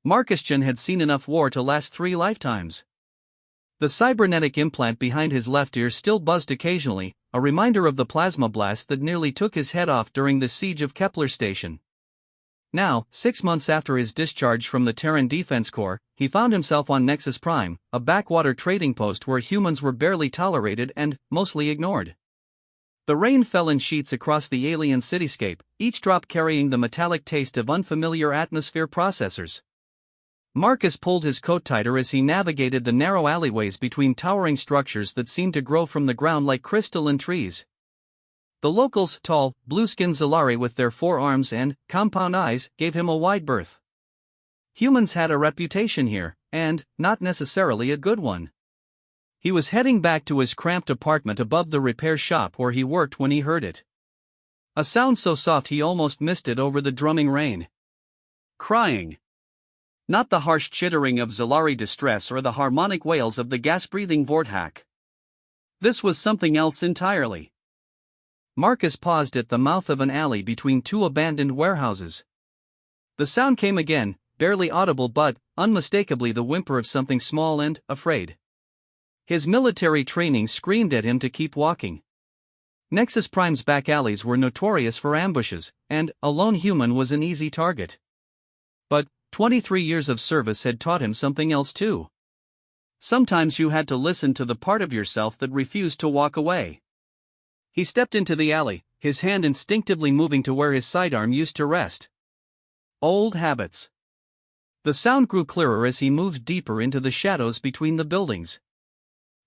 Marcus had seen enough war to last 3 lifetimes. The cybernetic implant behind his left ear still buzzed occasionally, a reminder of the plasma blast that nearly took his head off during the siege of Kepler Station. Now, 6 months after his discharge from the Terran Defense Corps, he found himself on Nexus Prime, a backwater trading post where humans were barely tolerated and mostly ignored. The rain fell in sheets across the alien cityscape, each drop carrying the metallic taste of unfamiliar atmosphere processors. Marcus pulled his coat tighter as he navigated the narrow alleyways between towering structures that seemed to grow from the ground like crystalline trees. The locals, tall, blue-skinned Zalari with their 4 arms and compound eyes, gave him a wide berth. Humans had a reputation here, and not necessarily a good one. He was heading back to his cramped apartment above the repair shop where he worked when he heard it. A sound so soft he almost missed it over the drumming rain. Crying. Not the harsh chittering of Zalari distress or the harmonic wails of the gas-breathing Vorthak. This was something else entirely. Marcus paused at the mouth of an alley between 2 abandoned warehouses. The sound came again, barely audible but, unmistakably the whimper of something small and afraid. His military training screamed at him to keep walking. Nexus Prime's back alleys were notorious for ambushes, and a lone human was an easy target. But 23 years of service had taught him something else too. Sometimes you had to listen to the part of yourself that refused to walk away. He stepped into the alley, his hand instinctively moving to where his sidearm used to rest. Old habits. The sound grew clearer as he moved deeper into the shadows between the buildings.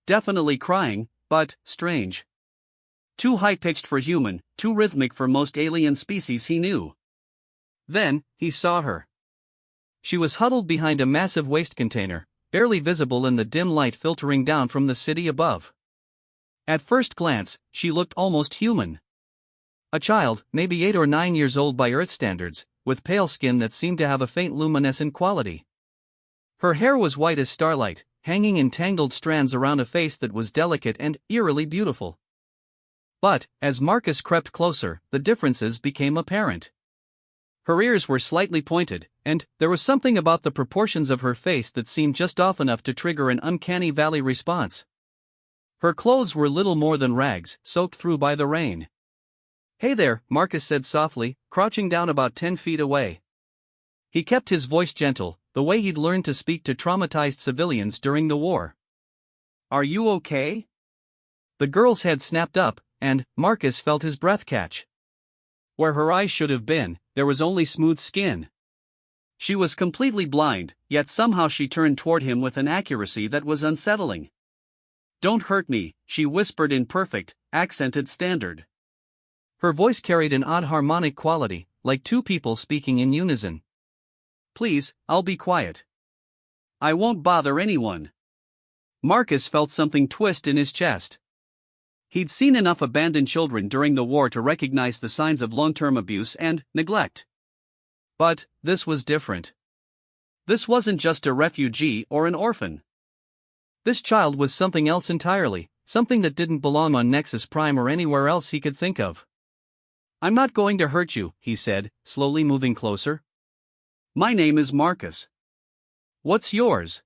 Definitely crying, but strange. Too high-pitched for human, too rhythmic for most alien species he knew. Then, he saw her. She was huddled behind a massive waste container, barely visible in the dim light filtering down from the city above. At first glance, she looked almost human. A child, maybe 8 or 9 years old by Earth standards, with pale skin that seemed to have a faint luminescent quality. Her hair was white as starlight, hanging in tangled strands around a face that was delicate and eerily beautiful. But, as Marcus crept closer, the differences became apparent. Her ears were slightly pointed, and there was something about the proportions of her face that seemed just off enough to trigger an uncanny valley response. Her clothes were little more than rags, soaked through by the rain. "Hey there," Marcus said softly, crouching down about 10 feet away. He kept his voice gentle, the way he'd learned to speak to traumatized civilians during the war. "Are you okay?" The girl's head snapped up, and Marcus felt his breath catch. Where her eyes should have been, there was only smooth skin. She was completely blind, yet somehow she turned toward him with an accuracy that was unsettling. "Don't hurt me," she whispered in perfect, accented standard. Her voice carried an odd harmonic quality, like 2 people speaking in unison. "Please, I'll be quiet. I won't bother anyone." Marcus felt something twist in his chest. He'd seen enough abandoned children during the war to recognize the signs of long-term abuse and neglect. But this was different. This wasn't just a refugee or an orphan. This child was something else entirely, something that didn't belong on Nexus Prime or anywhere else he could think of. "I'm not going to hurt you," he said, slowly moving closer. "My name is Marcus." "What's yours?"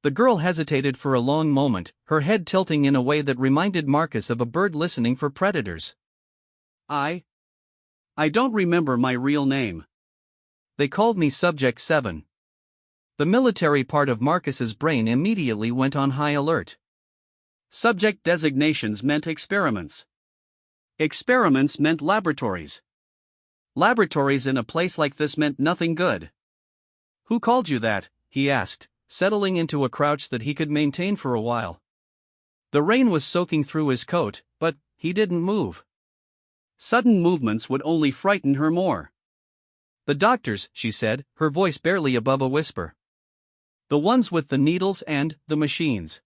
The girl hesitated for a long moment, her head tilting in a way that reminded Marcus of a bird listening for predators. I don't remember my real name. They called me Subject 7. The military part of Marcus's brain immediately went on high alert. Subject designations meant experiments. Experiments meant laboratories. Laboratories in a place like this meant nothing good. "Who called you that?" he asked, settling into a crouch that he could maintain for a while. The rain was soaking through his coat, but he didn't move. Sudden movements would only frighten her more. "The doctors," she said, her voice barely above a whisper. "The ones with the needles and the machines.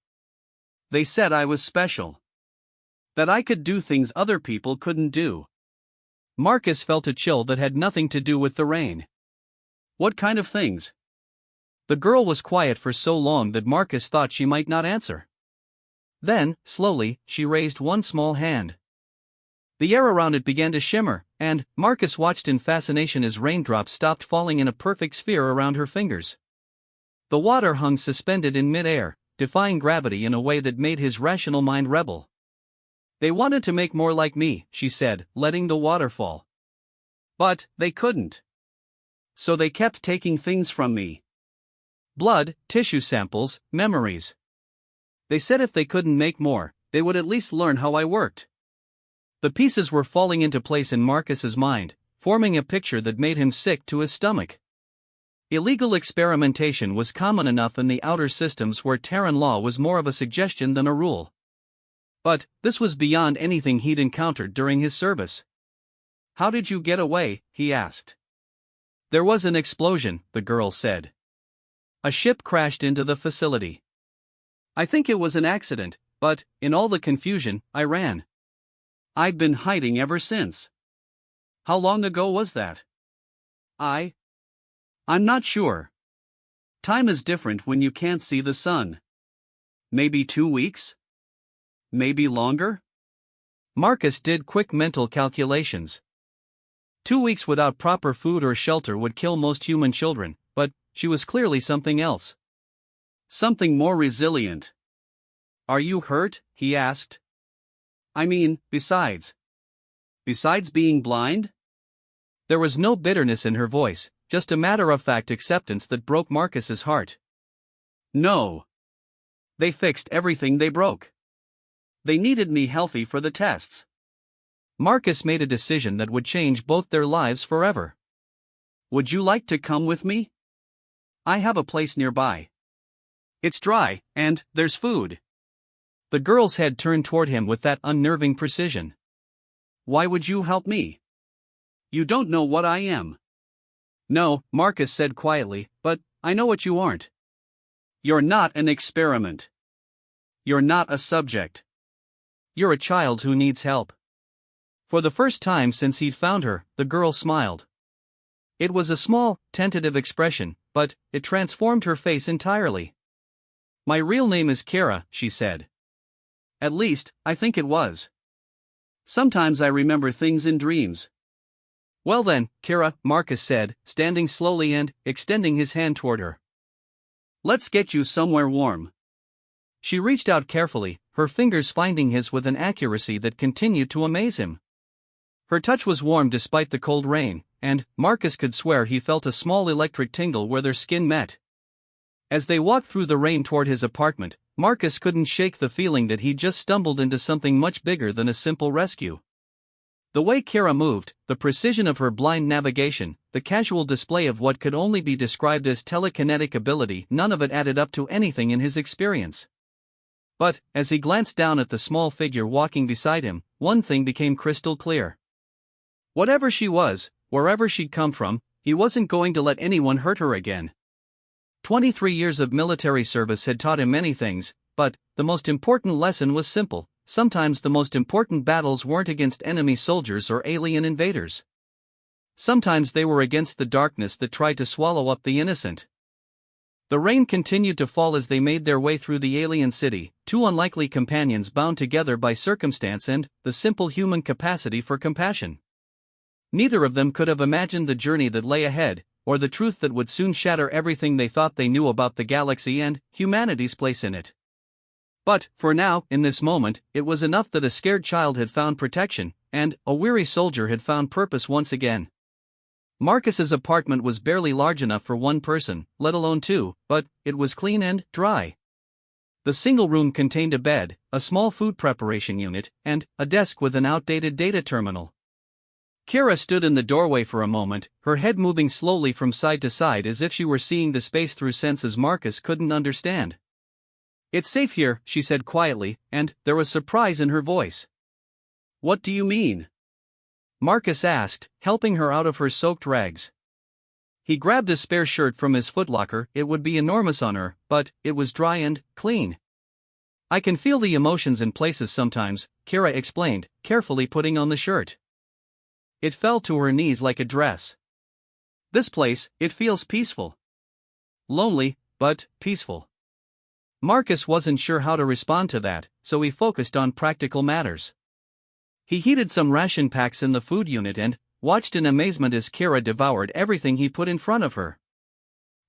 They said I was special. That I could do things other people couldn't do." Marcus felt a chill that had nothing to do with the rain. "What kind of things?" The girl was quiet for so long that Marcus thought she might not answer. Then, slowly, she raised one small hand. The air around it began to shimmer, and Marcus watched in fascination as raindrops stopped falling in a perfect sphere around her fingers. The water hung suspended in mid-air, defying gravity in a way that made his rational mind rebel. "They wanted to make more like me," she said, letting the water fall. "But they couldn't. So they kept taking things from me. Blood, tissue samples, memories. They said if they couldn't make more, they would at least learn how I worked." The pieces were falling into place in Marcus's mind, forming a picture that made him sick to his stomach. Illegal experimentation was common enough in the outer systems where Terran law was more of a suggestion than a rule. But this was beyond anything he'd encountered during his service. "How did you get away?" he asked. "There was an explosion," the girl said. "A ship crashed into the facility. I think it was an accident, but, in all the confusion, I ran. I'd been hiding ever since." "How long ago was that?" I'm not sure. Time is different when you can't see the sun. Maybe 2 weeks? Maybe longer?" Marcus did quick mental calculations. 2 weeks without proper food or shelter would kill most human children, but she was clearly something else. Something more resilient. "Are you hurt?" he asked. "I mean, besides being blind?" There was no bitterness in her voice, just a matter-of-fact acceptance that broke Marcus's heart. "No. They fixed everything they broke. They needed me healthy for the tests." Marcus made a decision that would change both their lives forever. "Would you like to come with me? I have a place nearby. It's dry, and there's food." The girl's head turned toward him with that unnerving precision. "Why would you help me? You don't know what I am." "No," Marcus said quietly, "but I know what you aren't. You're not an experiment. You're not a subject. You're a child who needs help." For the first time since he'd found her, the girl smiled. It was a small, tentative expression, but it transformed her face entirely. "My real name is Kara," she said. "At least, I think it was. Sometimes I remember things in dreams." "Well then, Kara," Marcus said, standing slowly and extending his hand toward her. "Let's get you somewhere warm." She reached out carefully, her fingers finding his with an accuracy that continued to amaze him. Her touch was warm despite the cold rain, and Marcus could swear he felt a small electric tingle where their skin met. As they walked through the rain toward his apartment, Marcus couldn't shake the feeling that he'd just stumbled into something much bigger than a simple rescue. The way Kara moved, the precision of her blind navigation, the casual display of what could only be described as telekinetic ability, none of it added up to anything in his experience. But, as he glanced down at the small figure walking beside him, one thing became crystal clear. Whatever she was, wherever she'd come from, he wasn't going to let anyone hurt her again. 23 years of military service had taught him many things, but the most important lesson was simple: sometimes the most important battles weren't against enemy soldiers or alien invaders. Sometimes they were against the darkness that tried to swallow up the innocent. The rain continued to fall as they made their way through the alien city, two unlikely companions bound together by circumstance and the simple human capacity for compassion. Neither of them could have imagined the journey that lay ahead, or the truth that would soon shatter everything they thought they knew about the galaxy and humanity's place in it. But, for now, in this moment, it was enough that a scared child had found protection, and a weary soldier had found purpose once again. Marcus's apartment was barely large enough for one person, let alone two, but it was clean and dry. The single room contained a bed, a small food preparation unit, and a desk with an outdated data terminal. Kara stood in the doorway for a moment, her head moving slowly from side to side as if she were seeing the space through senses Marcus couldn't understand. "It's safe here," she said quietly, and there was surprise in her voice. "What do you mean?" Marcus asked, helping her out of her soaked rags. He grabbed a spare shirt from his footlocker. It would be enormous on her, but it was dry and clean. "I can feel the emotions in places sometimes," Kara explained, carefully putting on the shirt. It fell to her knees like a dress. "This place, it feels peaceful. Lonely, but peaceful." Marcus wasn't sure how to respond to that, so he focused on practical matters. He heated some ration packs in the food unit and watched in amazement as Kira devoured everything he put in front of her.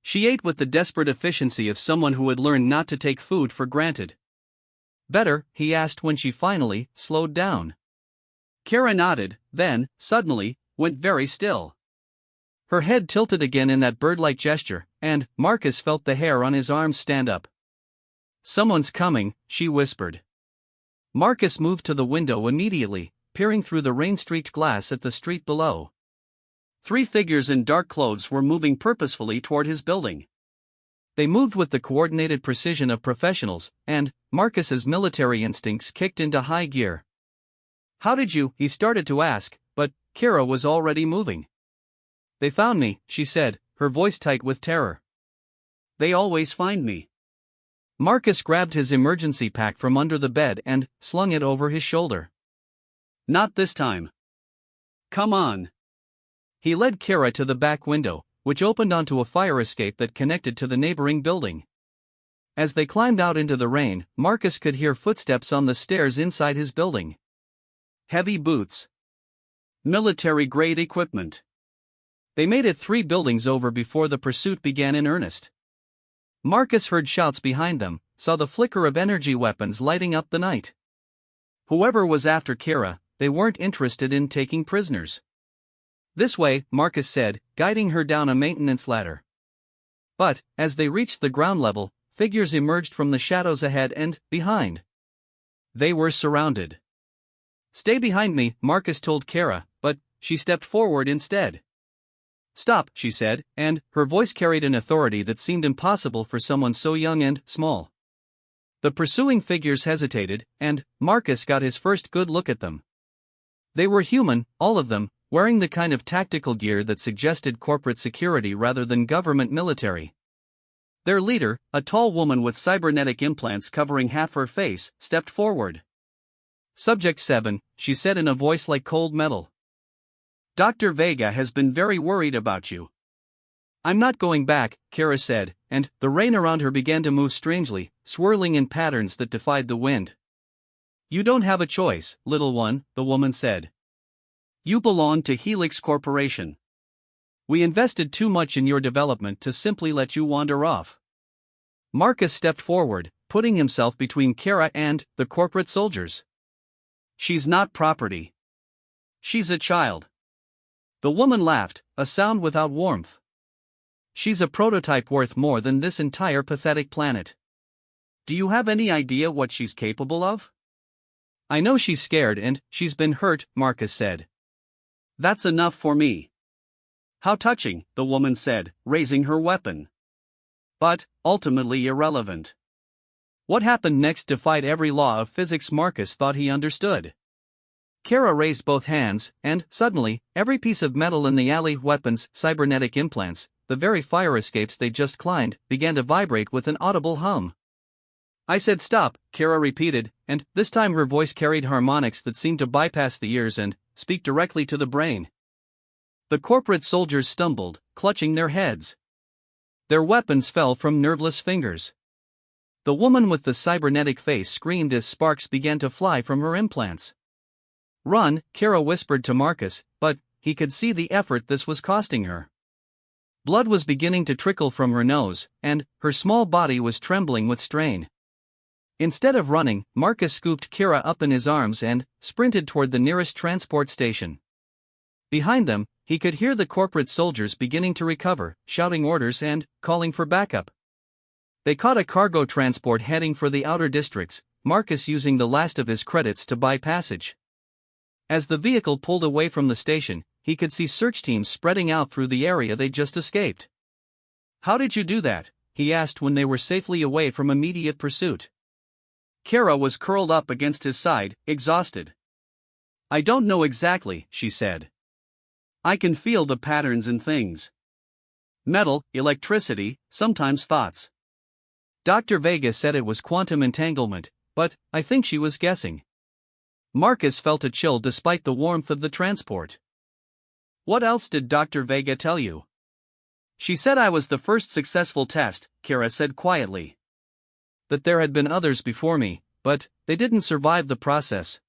She ate with the desperate efficiency of someone who had learned not to take food for granted. "Better?" he asked when she finally slowed down. Kira nodded, then, suddenly, went very still. Her head tilted again in that bird-like gesture, and Marcus felt the hair on his arms stand up. "Someone's coming," she whispered. Marcus moved to the window immediately, peering through the rain-streaked glass at the street below. 3 figures in dark clothes were moving purposefully toward his building. They moved with the coordinated precision of professionals, and Marcus's military instincts kicked into high gear. "How did you?" he started to ask, but Kira was already moving. "They found me," she said, her voice tight with terror. "They always find me." Marcus grabbed his emergency pack from under the bed and slung it over his shoulder. "Not this time. Come on." He led Kira to the back window, which opened onto a fire escape that connected to the neighboring building. As they climbed out into the rain, Marcus could hear footsteps on the stairs inside his building. Heavy boots. Military-grade equipment. They made it 3 buildings over before the pursuit began in earnest. Marcus heard shouts behind them, saw the flicker of energy weapons lighting up the night. Whoever was after Kira, they weren't interested in taking prisoners. "This way," Marcus said, guiding her down a maintenance ladder. But, as they reached the ground level, figures emerged from the shadows ahead and behind. They were surrounded. "Stay behind me," Marcus told Kira, but she stepped forward instead. "Stop," she said, and her voice carried an authority that seemed impossible for someone so young and small. The pursuing figures hesitated, and Marcus got his first good look at them. They were human, all of them, wearing the kind of tactical gear that suggested corporate security rather than government military. Their leader, a tall woman with cybernetic implants covering half her face, stepped forward. "Subject 7, she said in a voice like cold metal. "Dr. Vega has been very worried about you." "I'm not going back," Kara said, and the rain around her began to move strangely, swirling in patterns that defied the wind. "You don't have a choice, little one," the woman said. "You belong to Helix Corporation. We invested too much in your development to simply let you wander off." Marcus stepped forward, putting himself between Kara and the corporate soldiers. "She's not property. She's a child." The woman laughed, a sound without warmth. "She's a prototype worth more than this entire pathetic planet. Do you have any idea what she's capable of?" "I know she's scared and she's been hurt," Marcus said. "That's enough for me." "How touching," the woman said, raising her weapon. "But, ultimately irrelevant." What happened next defied every law of physics Marcus thought he understood. Kara raised both hands, and, suddenly, every piece of metal in the alley, weapons, cybernetic implants, the very fire escapes they just climbed, began to vibrate with an audible hum. "I said stop," Kara repeated, and this time her voice carried harmonics that seemed to bypass the ears and speak directly to the brain. The corporate soldiers stumbled, clutching their heads. Their weapons fell from nerveless fingers. The woman with the cybernetic face screamed as sparks began to fly from her implants. "Run," Kara whispered to Marcus, but he could see the effort this was costing her. Blood was beginning to trickle from her nose, and her small body was trembling with strain. Instead of running, Marcus scooped Kira up in his arms and sprinted toward the nearest transport station. Behind them, he could hear the corporate soldiers beginning to recover, shouting orders and calling for backup. They caught a cargo transport heading for the outer districts, Marcus using the last of his credits to buy passage. As the vehicle pulled away from the station, he could see search teams spreading out through the area they'd just escaped. "How did you do that?" he asked when they were safely away from immediate pursuit. Kara was curled up against his side, exhausted. "I don't know exactly," she said. "I can feel the patterns in things. Metal, electricity, sometimes thoughts. Dr. Vega said it was quantum entanglement, but I think she was guessing." Marcus felt a chill despite the warmth of the transport. "What else did Dr. Vega tell you?" "She said I was the first successful test," Kara said quietly. "That there had been others before me, but they didn't survive the process."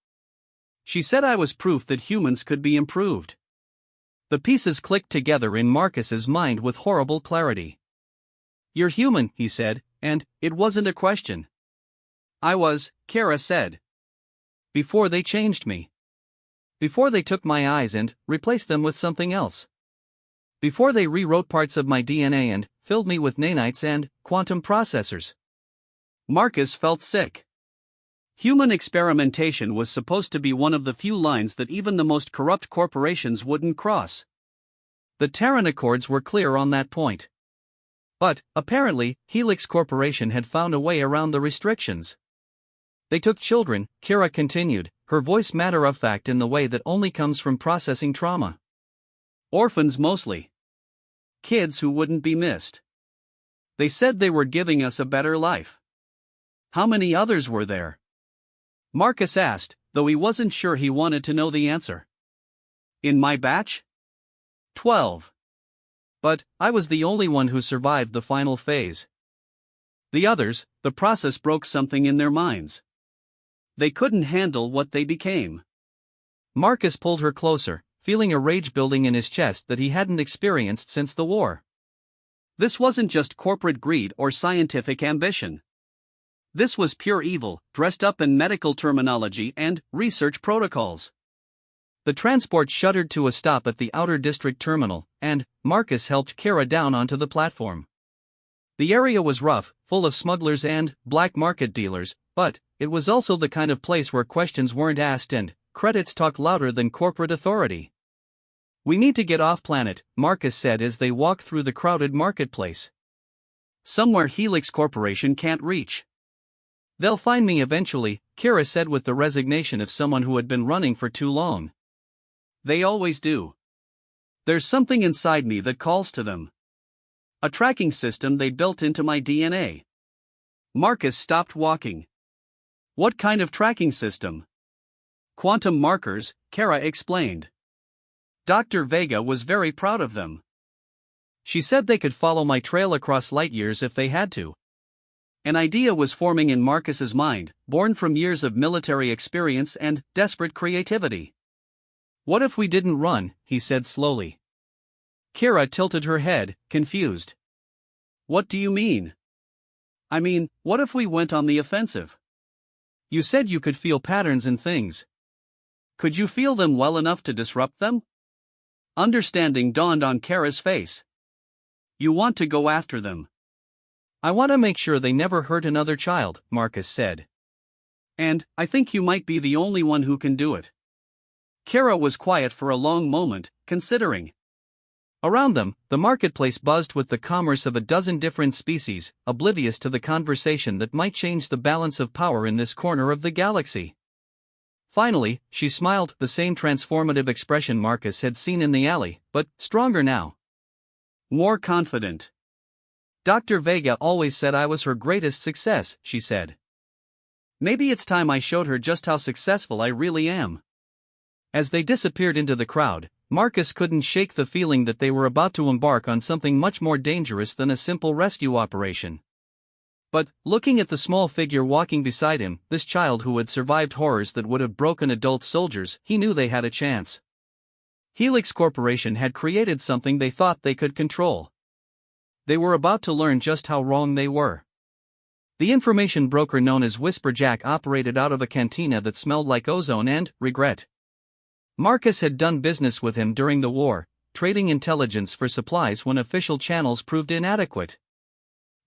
She said I was proof that humans could be improved. The pieces clicked together in Marcus's mind with horrible clarity. "You're human," he said, and it wasn't a question. "I was," Kara said. "Before they changed me. Before they took my eyes and replaced them with something else. Before they rewrote parts of my DNA and filled me with nanites and quantum processors." Marcus felt sick. Human experimentation was supposed to be one of the few lines that even the most corrupt corporations wouldn't cross. The Terran Accords were clear on that point. But, apparently, Helix Corporation had found a way around the restrictions. "They took children," Kira continued, her voice matter-of-fact in the way that only comes from processing trauma. "Orphans mostly. Kids who wouldn't be missed. They said they were giving us a better life." "How many others were there?" Marcus asked, though he wasn't sure he wanted to know the answer. "In my batch? 12. But I was the only one who survived the final phase. The others, the process broke something in their minds. They couldn't handle what they became." Marcus pulled her closer, feeling a rage building in his chest that he hadn't experienced since the war. This wasn't just corporate greed or scientific ambition. This was pure evil, dressed up in medical terminology and research protocols. The transport shuddered to a stop at the outer district terminal, and Marcus helped Kara down onto the platform. The area was rough, full of smugglers and black market dealers, but it was also the kind of place where questions weren't asked and credits talk louder than corporate authority. "We need to get off planet," Marcus said as they walked through the crowded marketplace. "Somewhere Helix Corporation can't reach." "They'll find me eventually," Kira said with the resignation of someone who had been running for too long. "They always do. There's something inside me that calls to them. A tracking system they built into my DNA." Marcus stopped walking. "What kind of tracking system?" "Quantum markers," Kara explained. "Dr. Vega was very proud of them. She said they could follow my trail across light years if they had to." An idea was forming in Marcus's mind, born from years of military experience and desperate creativity. "What if we didn't run?" he said slowly. Kira tilted her head, confused. "What do you mean?" "I mean, what if we went on the offensive? You said you could feel patterns in things. Could you feel them well enough to disrupt them?" Understanding dawned on Kara's face. "You want to go after them?" "I want to make sure they never hurt another child," Marcus said. "And I think you might be the only one who can do it." Kara was quiet for a long moment, considering. Around them, the marketplace buzzed with the commerce of a dozen different species, oblivious to the conversation that might change the balance of power in this corner of the galaxy. Finally, she smiled, the same transformative expression Marcus had seen in the alley, but stronger now. More confident. "Dr. Vega always said I was her greatest success," she said. "Maybe it's time I showed her just how successful I really am." As they disappeared into the crowd, Marcus couldn't shake the feeling that they were about to embark on something much more dangerous than a simple rescue operation. But, looking at the small figure walking beside him, this child who had survived horrors that would have broken adult soldiers, he knew they had a chance. Helix Corporation had created something they thought they could control. They were about to learn just how wrong they were. The information broker known as Whisper Jack operated out of a cantina that smelled like ozone and regret. Marcus had done business with him during the war, trading intelligence for supplies when official channels proved inadequate.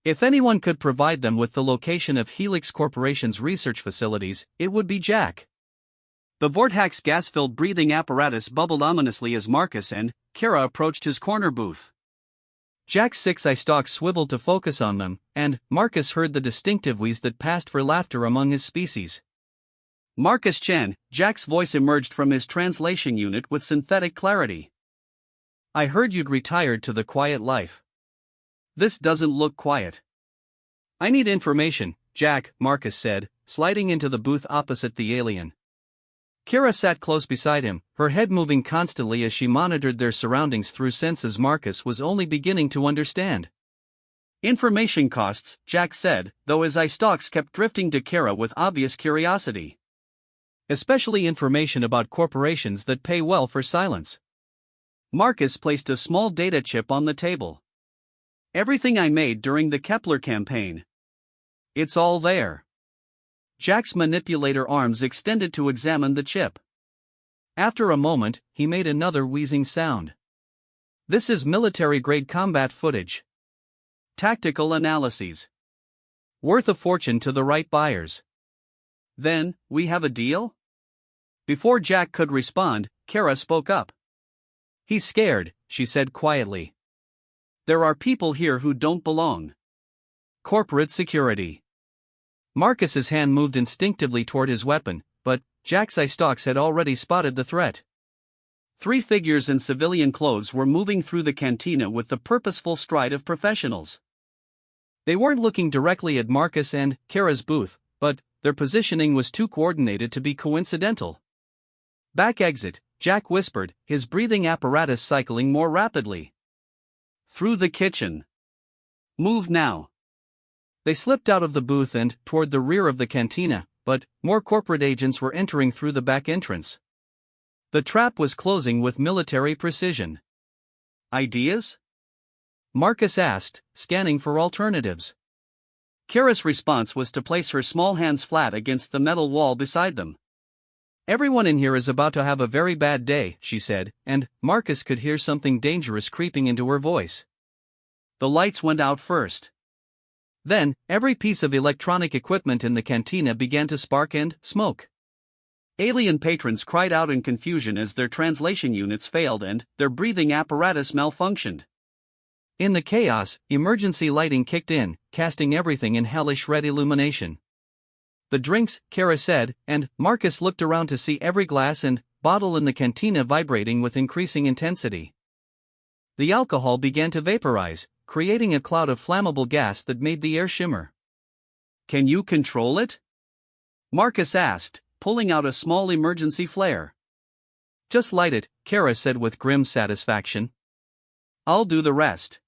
If anyone could provide them with the location of Helix Corporation's research facilities, it would be Jack. The Vortex gas-filled breathing apparatus bubbled ominously as Marcus and Kara approached his corner booth. Jack's 6 eye stalks swiveled to focus on them, and Marcus heard the distinctive wheeze that passed for laughter among his species. "Marcus Chen," Jack's voice emerged from his translation unit with synthetic clarity. "I heard you'd retired to the quiet life. This doesn't look quiet." "I need information, Jack," Marcus said, sliding into the booth opposite the alien. Kira sat close beside him, her head moving constantly as she monitored their surroundings through senses Marcus was only beginning to understand. "Information costs," Jack said, though his eye stalks kept drifting to Kira with obvious curiosity. Especially information about corporations that pay well for silence. Marcus placed a small data chip on the table. Everything I made during the Kepler campaign. It's all there. Jack's manipulator arms extended to examine the chip. After a moment, he made another wheezing sound. This is military-grade combat footage. Tactical analyses. Worth a fortune to the right buyers. Then, we have a deal? Before Jack could respond, Kara spoke up. He's scared, she said quietly. There are people here who don't belong. Corporate security. Marcus's hand moved instinctively toward his weapon, but Jack's eye stalks had already spotted the threat. 3 figures in civilian clothes were moving through the cantina with the purposeful stride of professionals. They weren't looking directly at Marcus and Kara's booth, but their positioning was too coordinated to be coincidental. Back exit, Jack whispered, his breathing apparatus cycling more rapidly. Through the kitchen. Move now. They slipped out of the booth and toward the rear of the cantina, but more corporate agents were entering through the back entrance. The trap was closing with military precision. Ideas? Marcus asked, scanning for alternatives. Kara's response was to place her small hands flat against the metal wall beside them. Everyone in here is about to have a very bad day, she said, and Marcus could hear something dangerous creeping into her voice. The lights went out first. Then, every piece of electronic equipment in the cantina began to spark and smoke. Alien patrons cried out in confusion as their translation units failed and their breathing apparatus malfunctioned. In the chaos, emergency lighting kicked in, casting everything in hellish red illumination. The drinks, Kara said, and Marcus looked around to see every glass and bottle in the cantina vibrating with increasing intensity. The alcohol began to vaporize, creating a cloud of flammable gas that made the air shimmer. Can you control it? Marcus asked, pulling out a small emergency flare. Just light it, Kara said with grim satisfaction. I'll do the rest.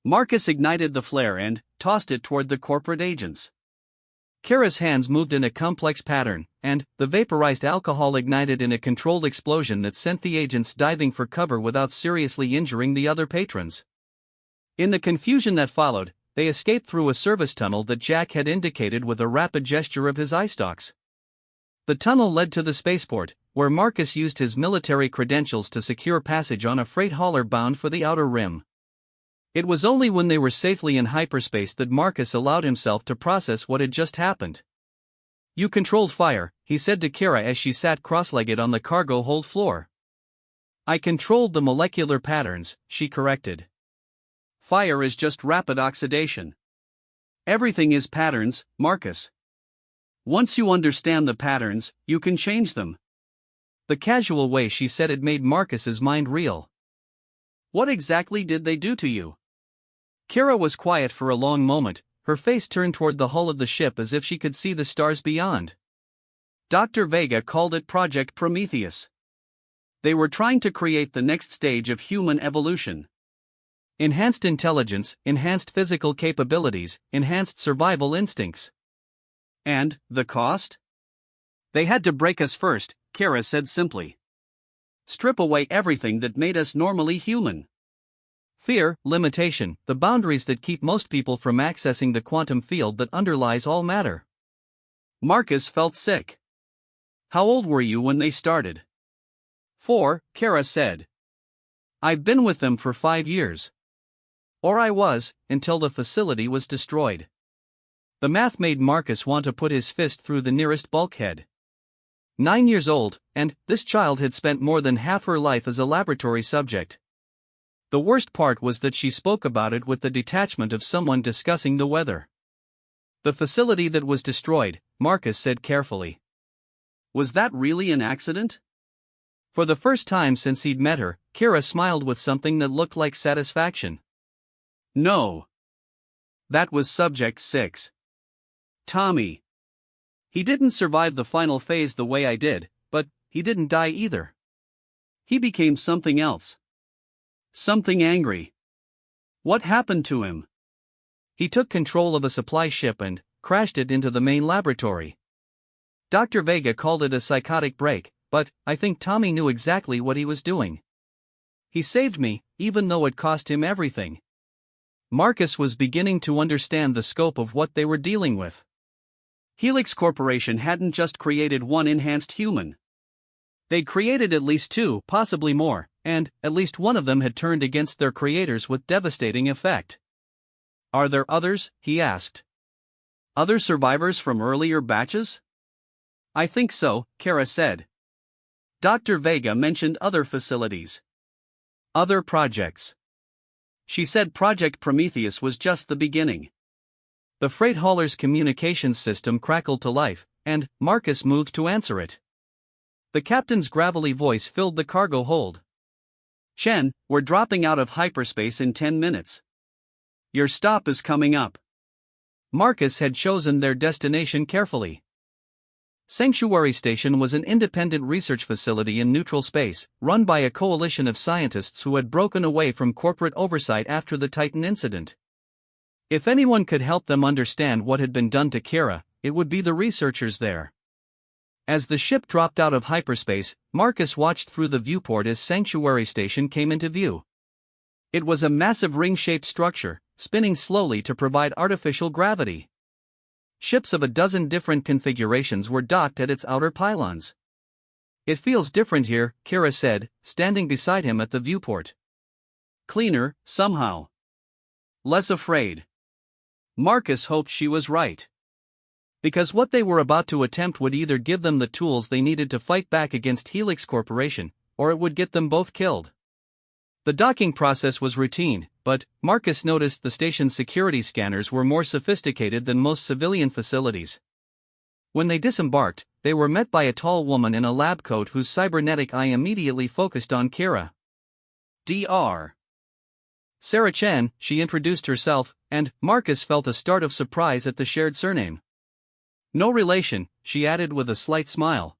Marcus ignited the flare and tossed it toward the corporate agents. Kara's hands moved in a complex pattern, and the vaporized alcohol ignited in a controlled explosion that sent the agents diving for cover without seriously injuring the other patrons. In the confusion that followed, they escaped through a service tunnel that Jack had indicated with a rapid gesture of his eye stalks. The tunnel led to the spaceport, where Marcus used his military credentials to secure passage on a freight hauler bound for the outer rim. It was only when they were safely in hyperspace that Marcus allowed himself to process what had just happened. You controlled fire, he said to Kara as she sat cross-legged on the cargo hold floor. I controlled the molecular patterns, she corrected. Fire is just rapid oxidation. Everything is patterns, Marcus. Once you understand the patterns, you can change them. The casual way she said it made Marcus's mind reel. What exactly did they do to you? Kara was quiet for a long moment, her face turned toward the hull of the ship as if she could see the stars beyond. Dr. Vega called it Project Prometheus. They were trying to create the next stage of human evolution. Enhanced intelligence, enhanced physical capabilities, enhanced survival instincts. And the cost? They had to break us first, Kara said simply. Strip away everything that made us normally human. Fear, limitation, the boundaries that keep most people from accessing the quantum field that underlies all matter. Marcus felt sick. How old were you when they started? 4, Kara said. I've been with them for 5 years. Or I was, until the facility was destroyed. The math made Marcus want to put his fist through the nearest bulkhead. 9 years old, and this child had spent more than half her life as a laboratory subject. The worst part was that she spoke about it with the detachment of someone discussing the weather. The facility that was destroyed, Marcus said carefully. Was that really an accident? For the first time since he'd met her, Kara smiled with something that looked like satisfaction. No. That was Subject 6. Tommy. He didn't survive the final phase the way I did, but he didn't die either. He became something else. Something angry. What happened to him? He took control of a supply ship and crashed it into the main laboratory. Dr. Vega called it a psychotic break, but I think Tommy knew exactly what he was doing. He saved me, even though it cost him everything. Marcus was beginning to understand the scope of what they were dealing with. Helix Corporation hadn't just created one enhanced human. They'd created at least two, possibly more, and at least one of them had turned against their creators with devastating effect. Are there others? He asked. Other survivors from earlier batches? I think so, Kara said. Dr. Vega mentioned other facilities. Other projects. She said Project Prometheus was just the beginning. The freight hauler's communications system crackled to life, and Marcus moved to answer it. The captain's gravelly voice filled the cargo hold. Chen, we're dropping out of hyperspace in 10 minutes. Your stop is coming up. Marcus had chosen their destination carefully. Sanctuary Station was an independent research facility in neutral space, run by a coalition of scientists who had broken away from corporate oversight after the Titan incident. If anyone could help them understand what had been done to Kira, it would be the researchers there. As the ship dropped out of hyperspace, Marcus watched through the viewport as Sanctuary Station came into view. It was a massive ring-shaped structure, spinning slowly to provide artificial gravity. Ships of a dozen different configurations were docked at its outer pylons. It feels different here, Kira said, standing beside him at the viewport. Cleaner, somehow. Less afraid. Marcus hoped she was right. Because what they were about to attempt would either give them the tools they needed to fight back against Helix Corporation, or it would get them both killed. The docking process was routine, but Marcus noticed the station's security scanners were more sophisticated than most civilian facilities. When they disembarked, they were met by a tall woman in a lab coat whose cybernetic eye immediately focused on Kira. Dr. Sarah Chen, she introduced herself, and Marcus felt a start of surprise at the shared surname. No relation, she added with a slight smile.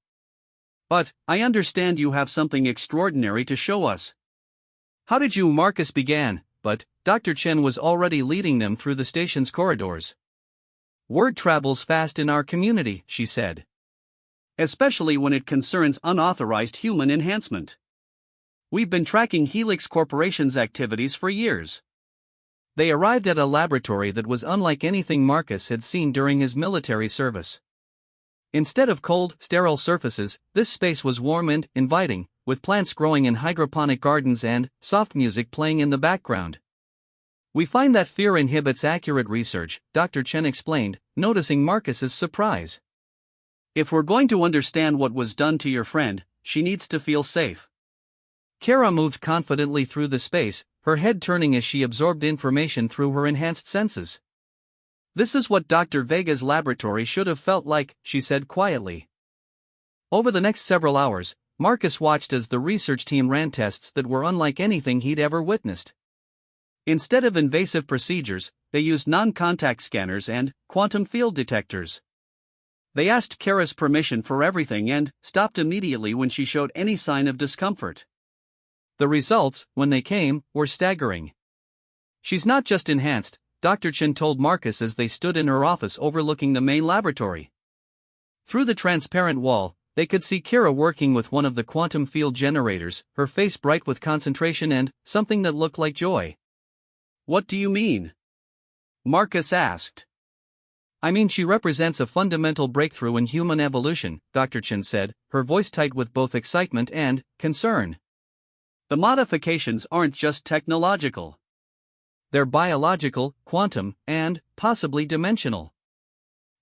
But, I understand you have something extraordinary to show us. How did you? Marcus began, but Dr. Chen was already leading them through the station's corridors. Word travels fast in our community, she said. Especially when it concerns unauthorized human enhancement. We've been tracking Helix Corporation's activities for years. They arrived at a laboratory that was unlike anything Marcus had seen during his military service. Instead of cold, sterile surfaces, this space was warm and inviting, with plants growing in hydroponic gardens and soft music playing in the background. We find that fear inhibits accurate research, Dr. Chen explained, noticing Marcus's surprise. If we're going to understand what was done to your friend, she needs to feel safe. Kara moved confidently through the space, her head turning as she absorbed information through her enhanced senses. This is what Dr. Vega's laboratory should have felt like, she said quietly. Over the next several hours, Marcus watched as the research team ran tests that were unlike anything he'd ever witnessed. Instead of invasive procedures, they used non-contact scanners and quantum field detectors. They asked Kara's permission for everything and stopped immediately when she showed any sign of discomfort. The results, when they came, were staggering. She's not just enhanced, Dr. Chen told Marcus as they stood in her office overlooking the main laboratory. Through the transparent wall, they could see Kira working with one of the quantum field generators, her face bright with concentration and something that looked like joy. What do you mean? Marcus asked. I mean, she represents a fundamental breakthrough in human evolution, Dr. Chen said, her voice tight with both excitement and concern. The modifications aren't just technological. They're biological, quantum, and possibly dimensional.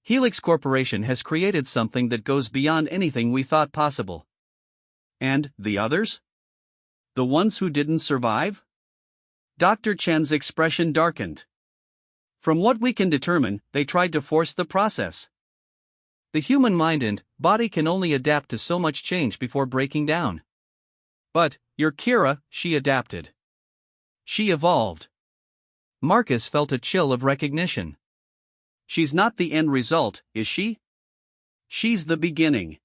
Helix Corporation has created something that goes beyond anything we thought possible. And the others? The ones who didn't survive? Dr. Chen's expression darkened. From what we can determine, they tried to force the process. The human mind and body can only adapt to so much change before breaking down. But, your Kira, she adapted. She evolved. Marcus felt a chill of recognition. She's not the end result, is she? She's the beginning.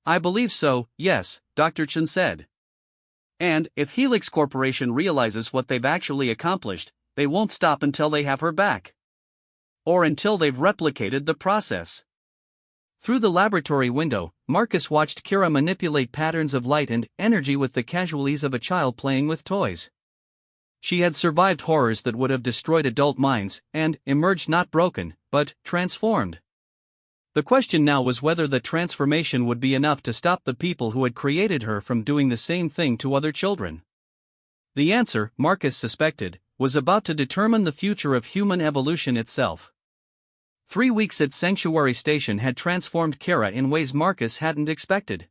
I believe so, yes, Dr. Chen said. And, if Helix Corporation realizes what they've actually accomplished, they won't stop until they have her back. Or until they've replicated the process. Through the laboratory window, Marcus watched Kira manipulate patterns of light and energy with the casual ease of a child playing with toys. She had survived horrors that would have destroyed adult minds, and emerged not broken, but transformed. The question now was whether the transformation would be enough to stop the people who had created her from doing the same thing to other children. The answer, Marcus suspected, was about to determine the future of human evolution itself. 3 weeks at Sanctuary Station had transformed Kira in ways Marcus hadn't expected.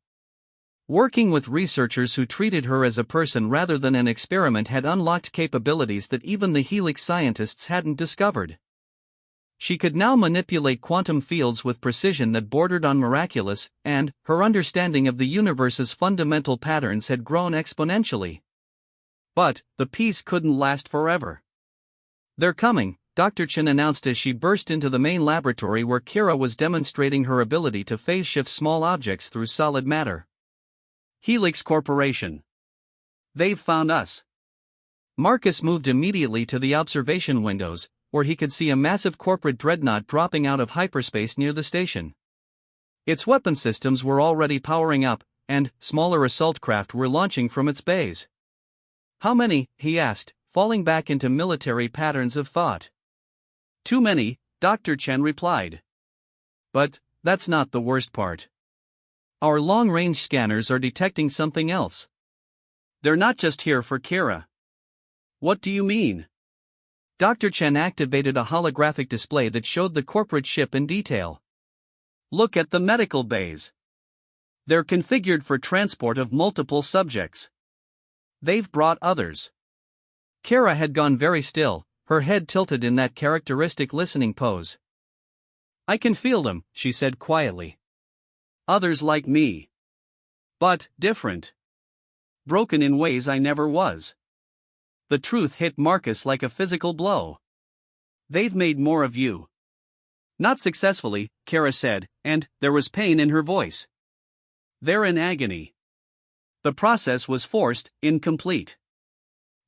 Working with researchers who treated her as a person rather than an experiment had unlocked capabilities that even the Helix scientists hadn't discovered. She could now manipulate quantum fields with precision that bordered on miraculous, and her understanding of the universe's fundamental patterns had grown exponentially. But the peace couldn't last forever. "They're coming," Dr. Chen announced as she burst into the main laboratory where Kira was demonstrating her ability to phase shift small objects through solid matter. "Helix Corporation. They've found us." Marcus moved immediately to the observation windows, where he could see a massive corporate dreadnought dropping out of hyperspace near the station. Its weapon systems were already powering up, and smaller assault craft were launching from its bays. "How many?" he asked, falling back into military patterns of thought. "Too many," Dr. Chen replied. "But that's not the worst part. Our long-range scanners are detecting something else. They're not just here for Kira." "What do you mean?" Dr. Chen activated a holographic display that showed the corporate ship in detail. "Look at the medical bays. They're configured for transport of multiple subjects. They've brought others." Kira had gone very still, her head tilted in that characteristic listening pose. "I can feel them," she said quietly. "Others like me. But different. Broken in ways I never was." The truth hit Marcus like a physical blow. "They've made more of you." "Not successfully," Kira said, and there was pain in her voice. "They're in agony. The process was forced, incomplete.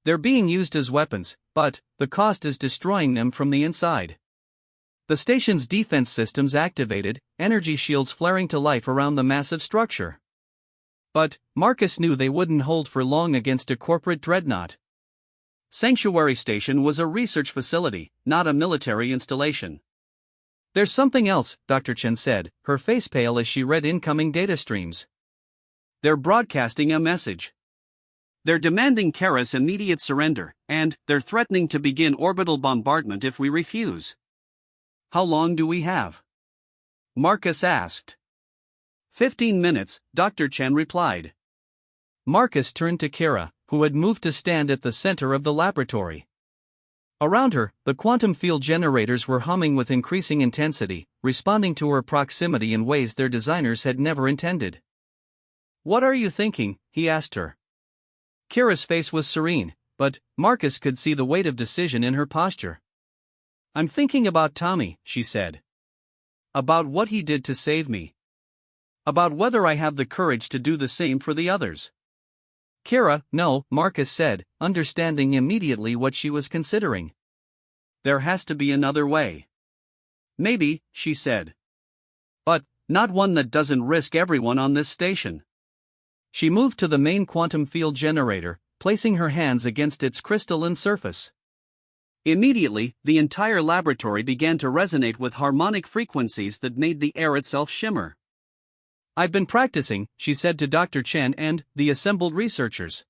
They're being used as weapons, but the cost is destroying them from the inside." The station's defense systems activated, energy shields flaring to life around the massive structure. But Marcus knew they wouldn't hold for long against a corporate dreadnought. Sanctuary Station was a research facility, not a military installation. "There's something else," Dr. Chen said, her face pale as she read incoming data streams. "They're broadcasting a message. They're demanding Kara's immediate surrender, and they're threatening to begin orbital bombardment if we refuse." "How long do we have?" Marcus asked. 15 minutes, Dr. Chen replied. Marcus turned to Kira, who had moved to stand at the center of the laboratory. Around her, the quantum field generators were humming with increasing intensity, responding to her proximity in ways their designers had never intended. "What are you thinking?" he asked her. Kira's face was serene, but Marcus could see the weight of decision in her posture. "I'm thinking about Tommy," she said. "About what he did to save me. About whether I have the courage to do the same for the others." "Kira, no," Marcus said, understanding immediately what she was considering. "There has to be another way." "Maybe," she said. "But not one that doesn't risk everyone on this station." She moved to the main quantum field generator, placing her hands against its crystalline surface. Immediately, the entire laboratory began to resonate with harmonic frequencies that made the air itself shimmer. "I've been practicing," she said to Dr. Chen and the assembled researchers.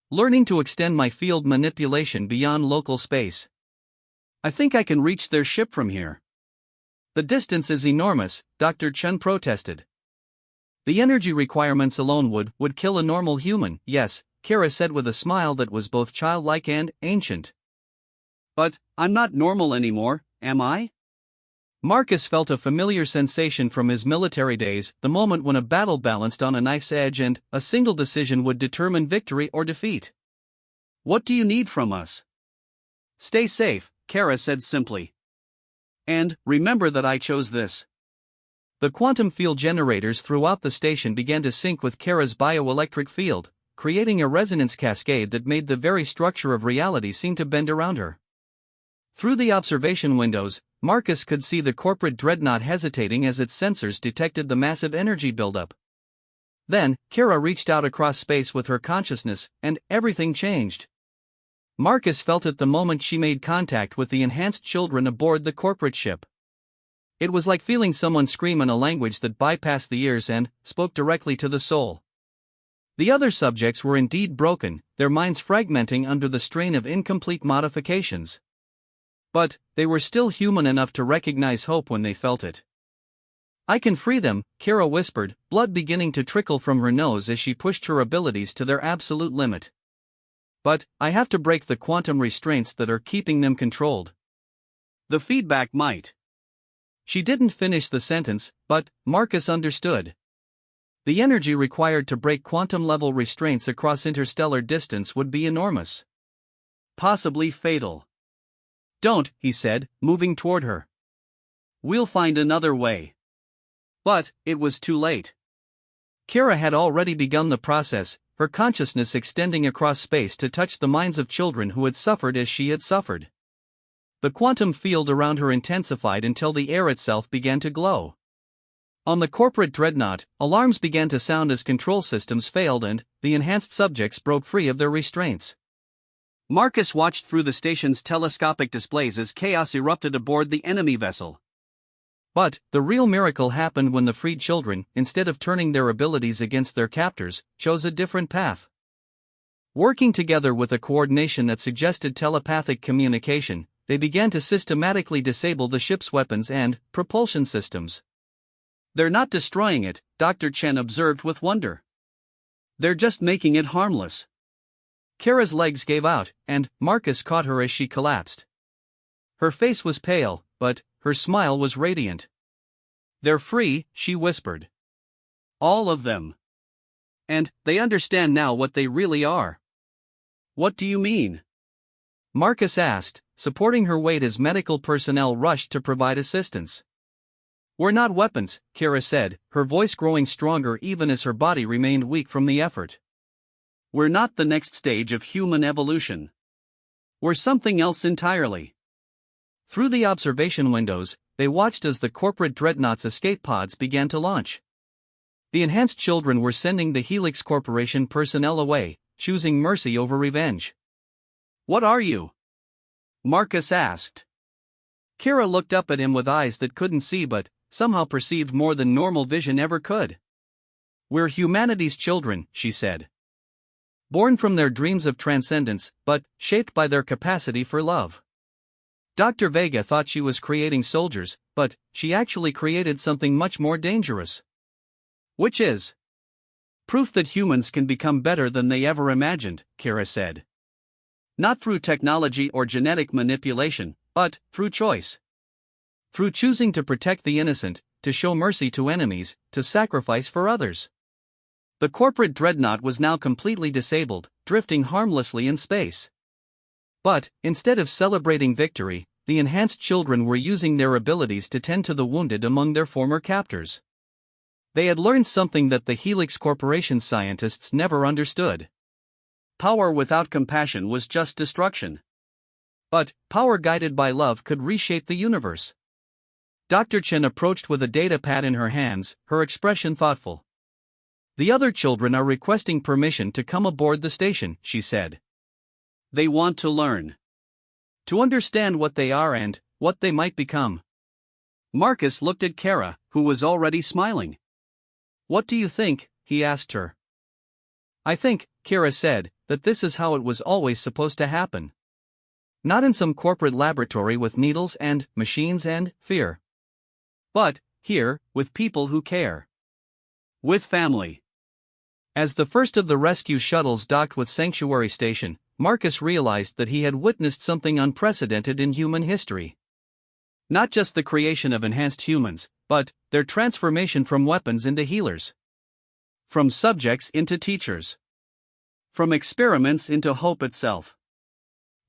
"Learning to extend my field manipulation beyond local space. I think I can reach their ship from here." "The distance is enormous," Dr. Chen protested. "The energy requirements alone would kill a normal human." "Yes," Kira said with a smile that was both childlike and ancient. "But I'm not normal anymore, am I?" Marcus felt a familiar sensation from his military days, the moment when a battle balanced on a knife's edge and a single decision would determine victory or defeat. "What do you need from us?" "Stay safe," Kara said simply. "And remember that I chose this." The quantum field generators throughout the station began to sync with Kara's bioelectric field, creating a resonance cascade that made the very structure of reality seem to bend around her. Through the observation windows, Marcus could see the corporate dreadnought hesitating as its sensors detected the massive energy buildup. Then, Kira reached out across space with her consciousness, and everything changed. Marcus felt it the moment she made contact with the enhanced children aboard the corporate ship. It was like feeling someone scream in a language that bypassed the ears and spoke directly to the soul. The other subjects were indeed broken, their minds fragmenting under the strain of incomplete modifications. But they were still human enough to recognize hope when they felt it. "I can free them," Kira whispered, blood beginning to trickle from her nose as she pushed her abilities to their absolute limit. "But I have to break the quantum restraints that are keeping them controlled." The feedback might. She didn't finish the sentence, but Marcus understood. The energy required to break quantum-level restraints across interstellar distance would be enormous. Possibly fatal. "Don't," he said, moving toward her. "We'll find another way." But it was too late. Kira had already begun the process, her consciousness extending across space to touch the minds of children who had suffered as she had suffered. The quantum field around her intensified until the air itself began to glow. On the corporate dreadnought, alarms began to sound as control systems failed and the enhanced subjects broke free of their restraints. Marcus watched through the station's telescopic displays as chaos erupted aboard the enemy vessel. But the real miracle happened when the freed children, instead of turning their abilities against their captors, chose a different path. Working together with a coordination that suggested telepathic communication, they began to systematically disable the ship's weapons and propulsion systems. "They're not destroying it," Dr. Chen observed with wonder. "They're just making it harmless." Kira's legs gave out, and Marcus caught her as she collapsed. Her face was pale, but her smile was radiant. "They're free," she whispered. "All of them. And they understand now what they really are." "What do you mean?" Marcus asked, supporting her weight as medical personnel rushed to provide assistance. "We're not weapons," Kira said, her voice growing stronger even as her body remained weak from the effort. "We're not the next stage of human evolution. We're something else entirely." Through the observation windows, they watched as the corporate dreadnought's escape pods began to launch. The enhanced children were sending the Helix Corporation personnel away, choosing mercy over revenge. "What are you?" Marcus asked. Kira looked up at him with eyes that couldn't see but somehow perceived more than normal vision ever could. "We're humanity's children," she said. "Born from their dreams of transcendence, but shaped by their capacity for love." Dr. Vega thought she was creating soldiers, but she actually created something much more dangerous. "Which is?" "Proof that humans can become better than they ever imagined," Kira said. "Not through technology or genetic manipulation, but through choice. Through choosing to protect the innocent, to show mercy to enemies, to sacrifice for others." The corporate dreadnought was now completely disabled, drifting harmlessly in space. But, instead of celebrating victory, the enhanced children were using their abilities to tend to the wounded among their former captors. They had learned something that the Helix Corporation scientists never understood. Power without compassion was just destruction. But power guided by love could reshape the universe. Dr. Chen approached with a data pad in her hands, her expression thoughtful. "The other children are requesting permission to come aboard the station," she said. "They want to learn. To understand what they are and what they might become." Marcus looked at Kara, who was already smiling. "What do you think?" he asked her. "I think," Kira said, "that this is how it was always supposed to happen. Not in some corporate laboratory with needles and machines and fear. But here, with people who care. With family." As the first of the rescue shuttles docked with Sanctuary Station, Marcus realized that he had witnessed something unprecedented in human history. Not just the creation of enhanced humans, but their transformation from weapons into healers. From subjects into teachers. From experiments into hope itself.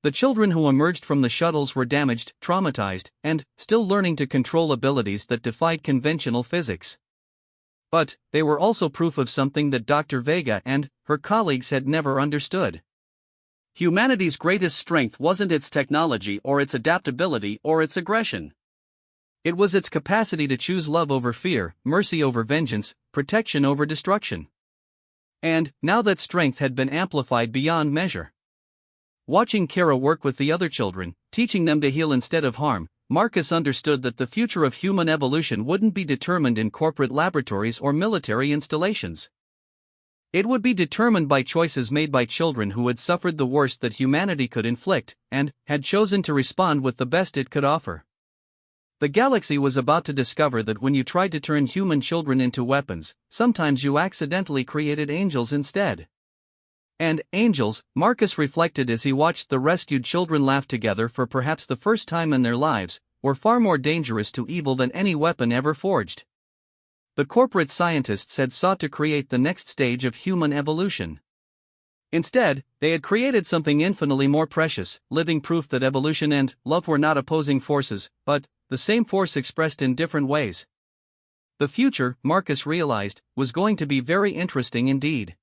The children who emerged from the shuttles were damaged, traumatized, and still learning to control abilities that defied conventional physics. But they were also proof of something that Dr. Vega and her colleagues had never understood. Humanity's greatest strength wasn't its technology or its adaptability or its aggression. It was its capacity to choose love over fear, mercy over vengeance, protection over destruction. And, now that strength had been amplified beyond measure. Watching Kara work with the other children, teaching them to heal instead of harm, Marcus understood that the future of human evolution wouldn't be determined in corporate laboratories or military installations. It would be determined by choices made by children who had suffered the worst that humanity could inflict, and had chosen to respond with the best it could offer. The galaxy was about to discover that when you tried to turn human children into weapons, sometimes you accidentally created angels instead. And angels, Marcus reflected as he watched the rescued children laugh together for perhaps the first time in their lives, were far more dangerous to evil than any weapon ever forged. The corporate scientists had sought to create the next stage of human evolution. Instead, they had created something infinitely more precious, living proof that evolution and love were not opposing forces, but the same force expressed in different ways. The future, Marcus realized, was going to be very interesting indeed.